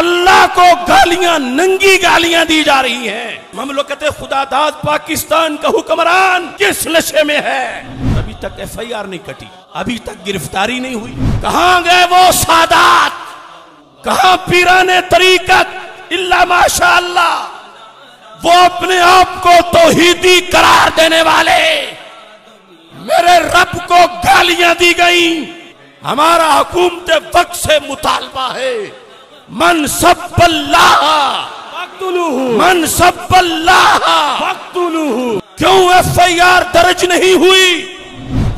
اللہ کو گالیاں، ننگی گالیاں دی جا رہی ہیں۔ مملکت خدا داد پاکستان کا حکمران کس نشے میں ہے؟ ابھی تک ایف آئی آر نہیں کٹی، ابھی تک گرفتاری نہیں ہوئی۔ کہاں گئے وہ سادات؟ کہاں پیران طریقت الا ماشاء اللہ؟ وہ اپنے آپ کو توحیدی قرار دینے والے، میرے رب کو گالیاں دی گئیں۔ ہمارا حکومت وقت سے مطالبہ ہے، من سب اللہ فاقتلوہ، من سب اللہ فاقتلوہ۔ کیوں ایف آئی آر درج نہیں ہوئی؟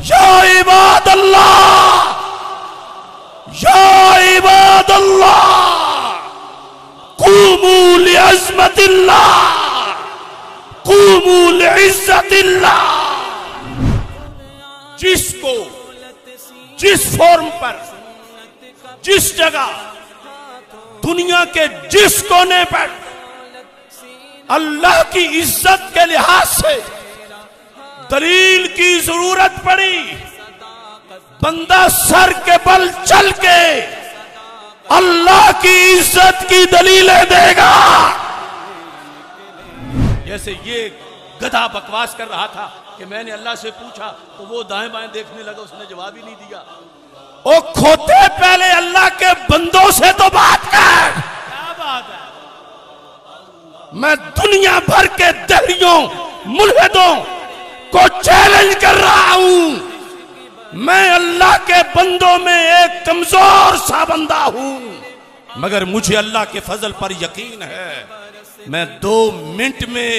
یا عباد اللہ، یا عباد اللہ، قوموا لعظمت اللہ، قوموا لعزت اللہ۔ جس کو جس فورم پر، جس جگہ، دنیا کے جس کونے پر اللہ کی عزت کے لحاظ سے دلیل کی ضرورت پڑی، بندہ سر کے بل چل کے اللہ کی عزت کی دلیلیں دے گا۔ جیسے یہ گدھا بکواس کر رہا تھا کہ میں نے اللہ سے پوچھا تو وہ دائیں بائیں دیکھنے لگا، اس نے جواب ہی نہیں دیا۔ او کھوتے، پہلے اللہ کے بندوں سے تو بات کر۔ کیا بات ہے؟ میں دنیا بھر کے دہریوں، ملحدوں کو چیلنج کر رہا ہوں، میں اللہ کے بندوں میں ایک کمزور سا بندہ ہوں، مگر مجھے اللہ کے فضل پر یقین ہے، میں 2 منٹ میں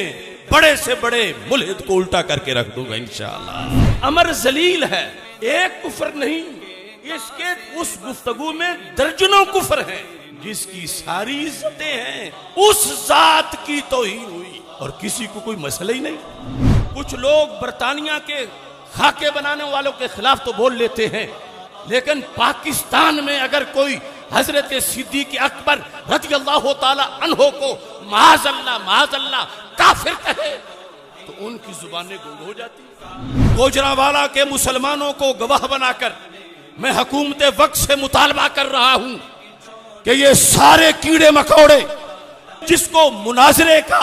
بڑے سے بڑے ملحد کو الٹا کر کے رکھ دوں گا انشاءاللہ۔ امر ذلیل ہے، ایک کفر نہیں، اس کے اس گفتگو میں درجنوں کفر ہیں۔ جس کی ساری عزتیں ہیں اس ذات کی توہین ہوئی اور کسی کو کوئی مسئلہ ہی نہیں۔ کچھ لوگ برطانیہ کے خاکے بنانے والوں کے خلاف تو بول لیتے ہیں، لیکن پاکستان میں اگر کوئی حضرت صدیق اکبر رضی اللہ تعالی عنہ کو معاذ اللہ کافر کہے تو ان کی زبانیں گنگ ہو جاتی۔ گوجرانوالہ کے مسلمانوں کو گواہ بنا کر میں حکومت وقت سے مطالبہ کر رہا ہوں کہ یہ سارے کیڑے مکوڑے جس کو مناظرے کا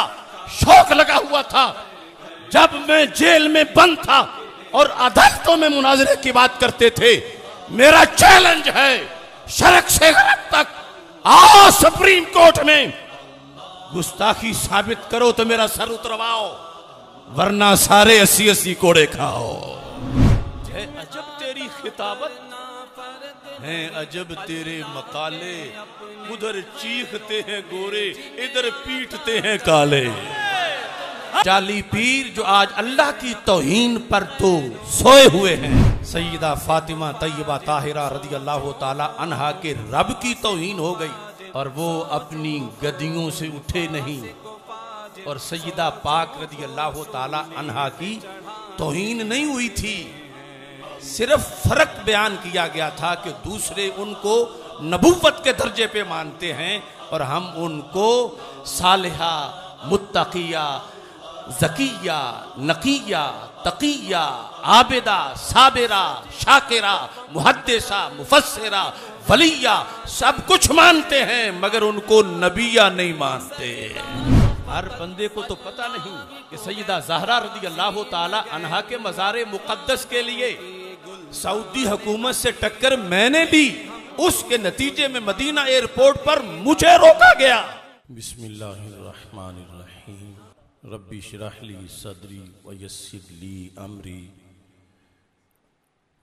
شوق لگا ہوا تھا، جب میں جیل میں بند تھا اور عدالتوں میں مناظرے کی بات کرتے تھے، میرا چیلنج ہے شرق سے غرب تک آؤ سپریم کورٹ میں، گستاخی ثابت کرو تو میرا سر اترواؤ، ورنہ سارے 80 کوڑے کھاؤ۔ ہے عجب تیری خطابت، ہیں عجب تیرے مقالے، ادھر چیختے ہیں گورے، ادھر پیٹتے ہیں کالے۔ جعلی پیر جو آج اللہ کی توہین پر تو سوئے ہوئے ہیں، سیدہ فاطمہ طیبہ طاہرہ رضی اللہ تعالی عنہا کے رب کی توہین ہو گئی اور وہ اپنی گدیوں سے اٹھے نہیں، اور سیدہ پاک رضی اللہ تعالی عنہا کی توہین نہیں ہوئی تھی، صرف فرق بیان کیا گیا تھا کہ دوسرے ان کو نبوت کے درجے پہ مانتے ہیں اور ہم ان کو صالحہ، متقیہ، زکیہ، نقیہ، تقیہ، عابدہ، صابرہ، شاکرہ، محدثہ، مفسرہ، ولیہ سب کچھ مانتے ہیں، مگر ان کو نبیہ نہیں مانتے۔ ہر بندے کو تو پتہ نہیں کہ سیدہ زہرا رضی اللہ تعالی عنہا کے مزار مقدس کے لیے سعودی حکومت سے ٹکر میں نے لی، اس کے نتیجے میں مدینہ ایئرپورٹ پر مجھے روکا گیا۔ بسم اللہ الرحمن الرحیم، ربی اشرح لی صدری ویسر لی امری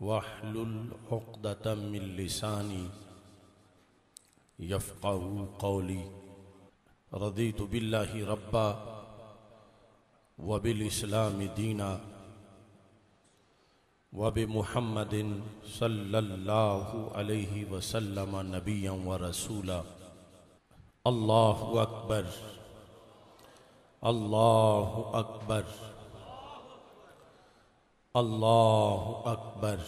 واحلل عقدۃ من لسانی یفقہوا قولی، رضیت باللہ ربا وبالاسلام دینا وبمحمد صلی اللہ علیہ وسلم نبیا ورسولا۔ اللہ اکبر، اللہ اکبر، اللہ اکبر،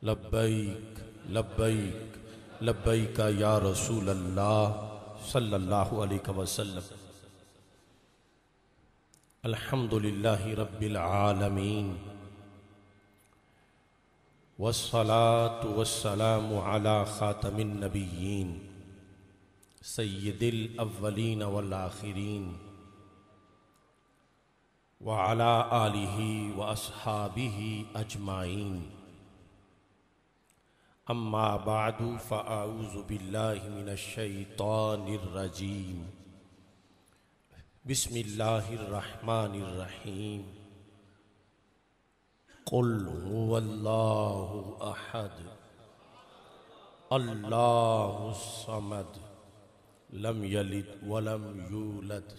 لبیک لبیک لبیک یا رسول اللہ صلی اللہ علیہ وسلم۔ الحمدللہ رب العالمین، والصلاة والسلام على خاتم النبیین سید الاولین والآخرین وعلی آلہ واصحابہ اجمعین، اما بعد فاعوذ باللہ من الشیطان الرجیم، بسم اللہ الرحمن الرحیم، قل هو اللہ احد اللہ الصمد لم یلد ولم یولد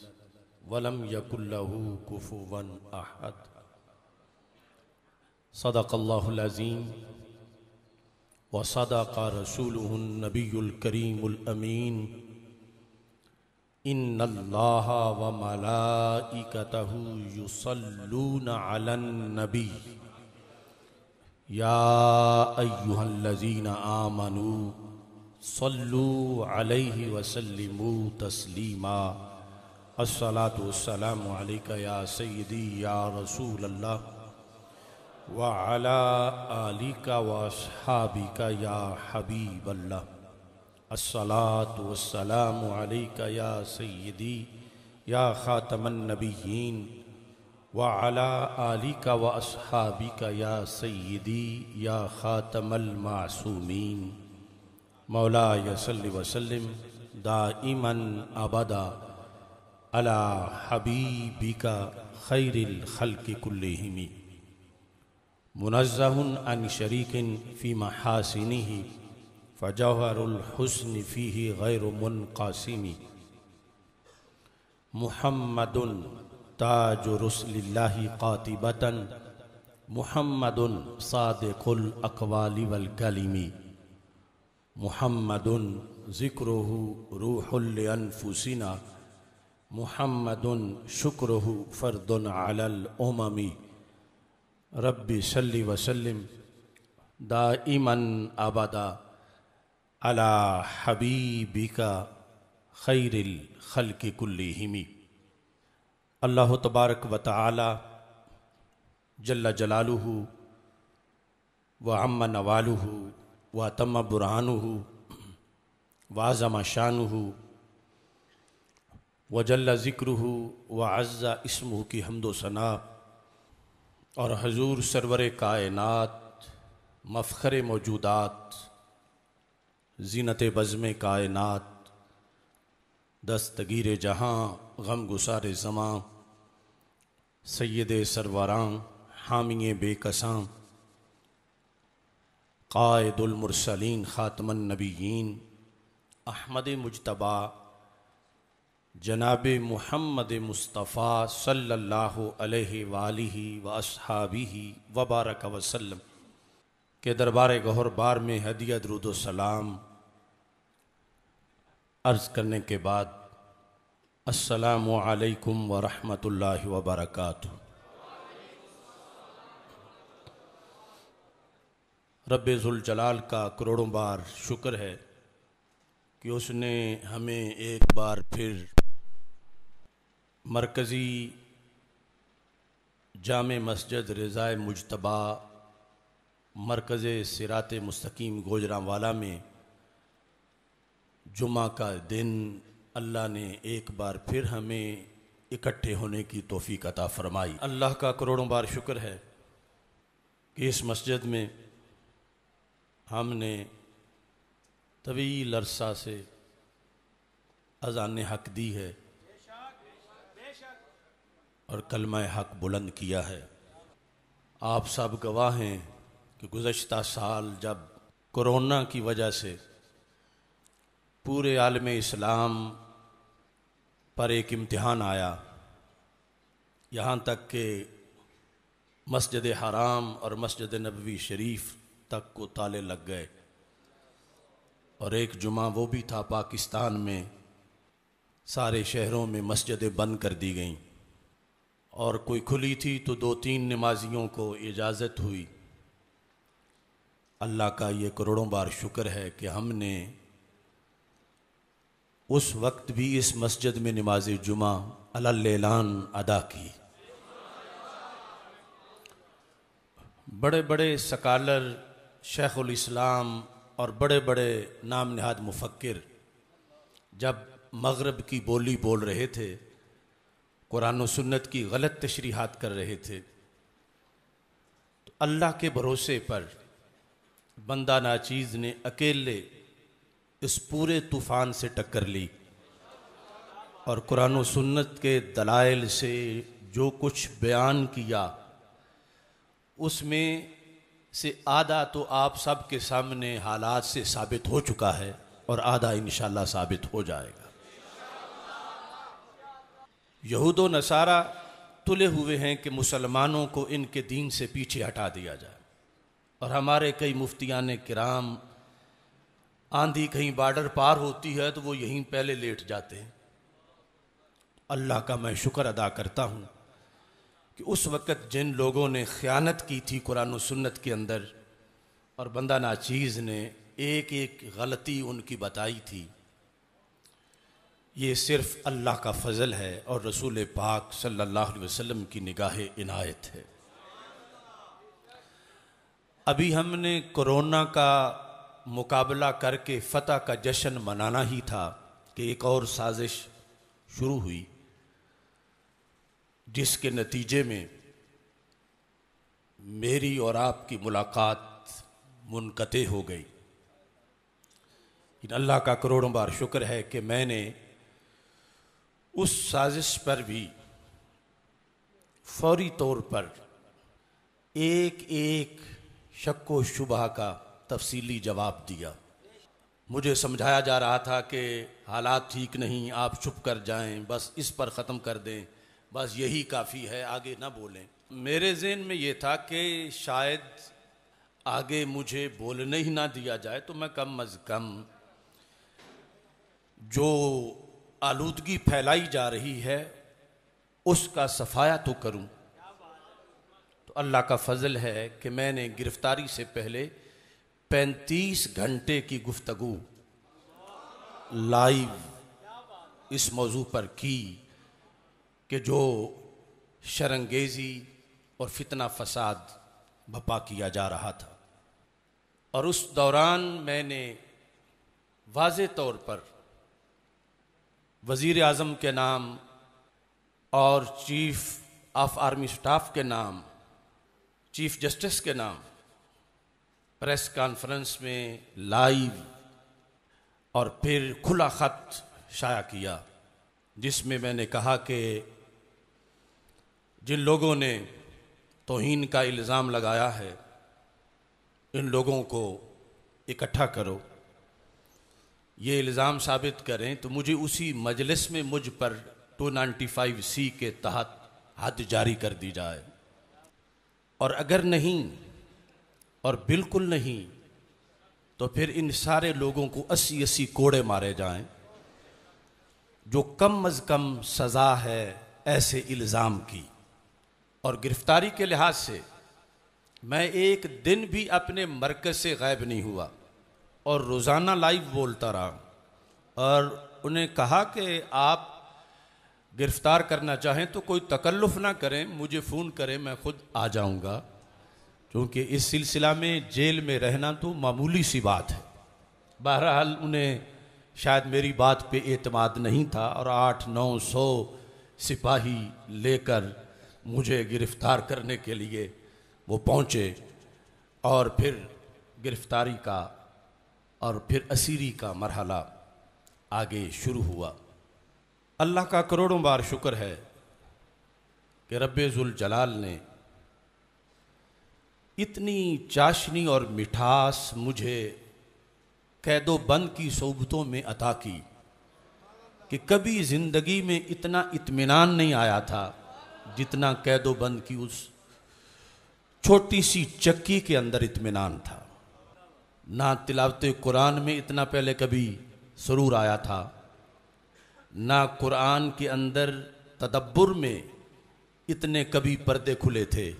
ولم یکن له کفوا احد۔ صدق اللہ العظیم وصدق رسوله النبی الکریم الامین، ان اللہ وملائکتہ یصلون علی النبی یا ایہا الذین آمنوا صلوا علیہ وسلموا تسلیما۔ الصلاۃ والسلام علیک یا سیدی یا رسول اللہ وعلی آلک واصحابک یا حبیب اللہ۔ الصلاۃ والسلام علیک یا سیدی یا خاتم النبیین وعلی آلک واصحابک یا سیدی یا خاتم المعصومین۔ مولاي صل وسلم دائما ابدا على حبيبك خير الخلق كلهم، منزه عن شريك في محاسنه فجوهر الحسن فيه غير منقسم، محمد تاج رسل الله قاطبة، محمد صادق الأقوال والكلم، محمد ذکرہ روح لانفسنا، محمد شکرہ فرد علی الامم۔ رب صل وسلم دائما ابدا علی حبیبک خیر الخلق کلہم۔ اللہ تبارک و تعالی جل جلالہ وعم نوالہ واتم برہانہ وعظم شانہ وجل ذکرہ وعز اسمہ کی حمد و ثنا، اور حضور سرور کائنات مفخر موجودات زینت بزم کائنات دستگیر جہاں غم گسار زماں سید سروراں حامی بے کساں قائد المرسلین خاتم النبیین احمد مجتبی جناب محمد مصطفیٰ صلی اللہ علیہ وآلہ واصحابہ وبارک وسلم کے دربار گہر بار میں ہدیہ درود و سلام عرض کرنے کے بعد السلام علیکم ورحمۃ اللہ وبرکاتہ۔ رب ذوالجلال کا کروڑوں بار شکر ہے کہ اس نے ہمیں ایک بار پھر مرکزی جامع مسجد رضائے مجتبی مرکز صراط مستقیم گوجرانوالا میں جمعہ کا دن اللہ نے ایک بار پھر ہمیں اکٹھے ہونے کی توفیق عطا فرمائی۔ اللہ کا کروڑوں بار شکر ہے کہ اس مسجد میں ہم نے طویل عرصہ سے اذان حق دی ہے اور کلمہ حق بلند کیا ہے۔ آپ سب گواہ ہیں کہ گزشتہ سال جب کورونا کی وجہ سے پورے عالم اسلام پر ایک امتحان آیا، یہاں تک کہ مسجد حرام اور مسجد نبوی شریف تک کو تالے لگ گئے، اور ایک جمعہ وہ بھی تھا پاکستان میں سارے شہروں میں مسجدیں بند کر دی گئیں، اور کوئی کھلی تھی تو 2-3 نمازیوں کو اجازت ہوئی۔ اللہ کا یہ کروڑوں بار شکر ہے کہ ہم نے اس وقت بھی اس مسجد میں نماز جمعہ علی الاعلان ادا کی۔ بڑے بڑے سکالر، شیخ الاسلام اور بڑے بڑے نام نہاد مفکر جب مغرب کی بولی بول رہے تھے، قرآن و سنت کی غلط تشریحات کر رہے تھے، تو اللہ کے بھروسے پر بندہ ناچیز نے اکیلے اس پورے طوفان سے ٹکر لی اور قرآن و سنت کے دلائل سے جو کچھ بیان کیا اس میں سے آدھا تو آپ سب کے سامنے حالات سے ثابت ہو چکا ہے اور آدھا انشاءاللہ ثابت ہو جائے گا۔ یہود و نصارہ تلے ہوئے ہیں کہ مسلمانوں کو ان کے دین سے پیچھے ہٹا دیا جائے، اور ہمارے کئی مفتیان کرام آندھی کہیں بارڈر پار ہوتی ہے تو وہ یہیں پہلے لیٹ جاتے ہیں۔ اللہ کا میں شکر ادا کرتا ہوں کہ اس وقت جن لوگوں نے خیانت کی تھی قرآن و سنت کے اندر، اور بندہ ناچیز نے ایک ایک غلطی ان کی بتائی تھی، یہ صرف اللہ کا فضل ہے اور رسول پاک صلی اللہ علیہ وسلم کی نگاہ عنایت ہے۔ ابھی ہم نے کورونا کا مقابلہ کر کے فتح کا جشن منانا ہی تھا کہ ایک اور سازش شروع ہوئی، جس کے نتیجے میں میری اور آپ کی ملاقات منقطع ہو گئی۔ اللہ کا کروڑوں بار شکر ہے کہ میں نے اس سازش پر بھی فوری طور پر ایک ایک شک و شبہ کا تفصیلی جواب دیا۔ مجھے سمجھایا جا رہا تھا کہ حالات ٹھیک نہیں، آپ چپ کر جائیں، بس اس پر ختم کر دیں، بس یہی کافی ہے، آگے نہ بولیں۔ میرے ذہن میں یہ تھا کہ شاید آگے مجھے بولنے ہی نہ دیا جائے تو میں کم از کم جو آلودگی پھیلائی جا رہی ہے اس کا صفایا تو کروں۔ تو اللہ کا فضل ہے کہ میں نے گرفتاری سے پہلے 35 گھنٹے کی گفتگو لائیو اس موضوع پر کی کہ جو شرانگیزی اور فتنہ فساد بپا کیا جا رہا تھا، اور اس دوران میں نے واضح طور پر وزیر اعظم کے نام اور چیف آف آرمی سٹاف کے نام، چیف جسٹس کے نام پریس کانفرنس میں لائیو اور پھر کھلا خط شائع کیا، جس میں میں نے کہا کہ جن لوگوں نے توہین کا الزام لگایا ہے ان لوگوں کو اکٹھا کرو، یہ الزام ثابت کریں تو مجھے اسی مجلس میں مجھ پر 295C کے تحت حد جاری کر دی جائے، اور اگر نہیں اور بالکل نہیں تو پھر ان سارے لوگوں کو 80 کوڑے مارے جائیں، جو کم از کم سزا ہے ایسے الزام کی۔ اور گرفتاری کے لحاظ سے میں ایک دن بھی اپنے مرکز سے غائب نہیں ہوا اور روزانہ لائیو بولتا رہا، اور انہیں کہا کہ آپ گرفتار کرنا چاہیں تو کوئی تکلف نہ کریں، مجھے فون کریں، میں خود آ جاؤں گا، کیونکہ اس سلسلہ میں جیل میں رہنا تو معمولی سی بات ہے۔ بہرحال انہیں شاید میری بات پہ اعتماد نہیں تھا اور 800-900 سپاہی لے کر مجھے گرفتار کرنے کے لیے وہ پہنچے، اور پھر گرفتاری کا اور پھر اسیری کا مرحلہ آگے شروع ہوا۔ اللہ کا کروڑوں بار شکر ہے کہ رب ذوالجلال نے اتنی چاشنی اور مٹھاس مجھے قید و بند کی صحبتوں میں عطا کی کہ کبھی زندگی میں اتنا اطمینان نہیں آیا تھا جتنا قید و بند کی اس چھوٹی سی چکی کے اندر اطمینان تھا۔ نہ تلاوت قرآن میں اتنا پہلے کبھی سرور آیا تھا، نہ قرآن کے اندر تدبر میں اتنے کبھی پردے کھلے تھے،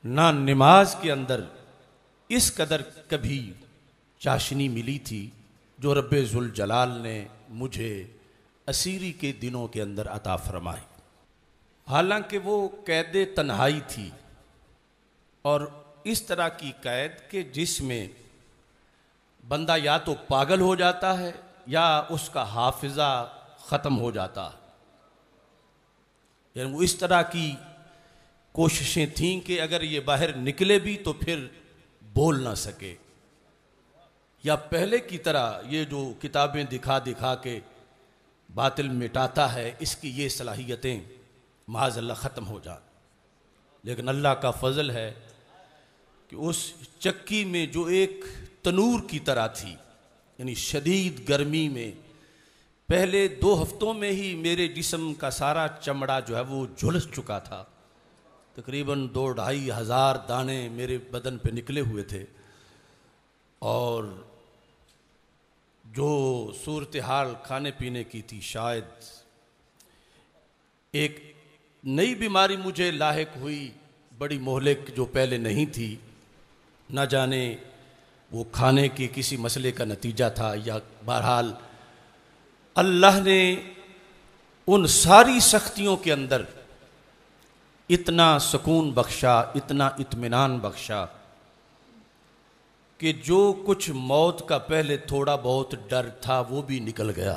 نہ نماز کے اندر اس قدر کبھی چاشنی ملی تھی جو رب ذوالجلال نے مجھے اسیری کے دنوں کے اندر عطا فرمائی۔ حالانکہ وہ قید تنہائی تھی، اور اس طرح کی قید کہ جس میں بندہ یا تو پاگل ہو جاتا ہے یا اس کا حافظہ ختم ہو جاتا، یعنی وہ اس طرح کی کوششیں تھیں کہ اگر یہ باہر نکلے بھی تو پھر بول نہ سکے، یا پہلے کی طرح یہ جو کتابیں دکھا دکھا کے باطل مٹاتا ہے، اس کی یہ صلاحیتیں معاذ اللہ ختم ہو جائیں۔ لیکن اللہ کا فضل ہے کہ اس چکی میں جو ایک تنور کی طرح تھی، یعنی شدید گرمی میں پہلے 2 ہفتوں میں ہی میرے جسم کا سارا چمڑا جو ہے وہ جھلس چکا تھا، تقریباً 2-2.5 ہزار دانے میرے بدن پہ نکلے ہوئے تھے، اور جو صورتحال کھانے پینے کی تھی، شاید ایک نئی بیماری مجھے لاحق ہوئی بڑی مہلک جو پہلے نہیں تھی، نہ جانے وہ کھانے کے کسی مسئلے کا نتیجہ تھا، یا بہرحال اللہ نے ان ساری سختیوں کے اندر اتنا سکون بخشا، اتنا اطمینان بخشا کہ جو کچھ موت کا پہلے تھوڑا بہت ڈر تھا وہ بھی نکل گیا۔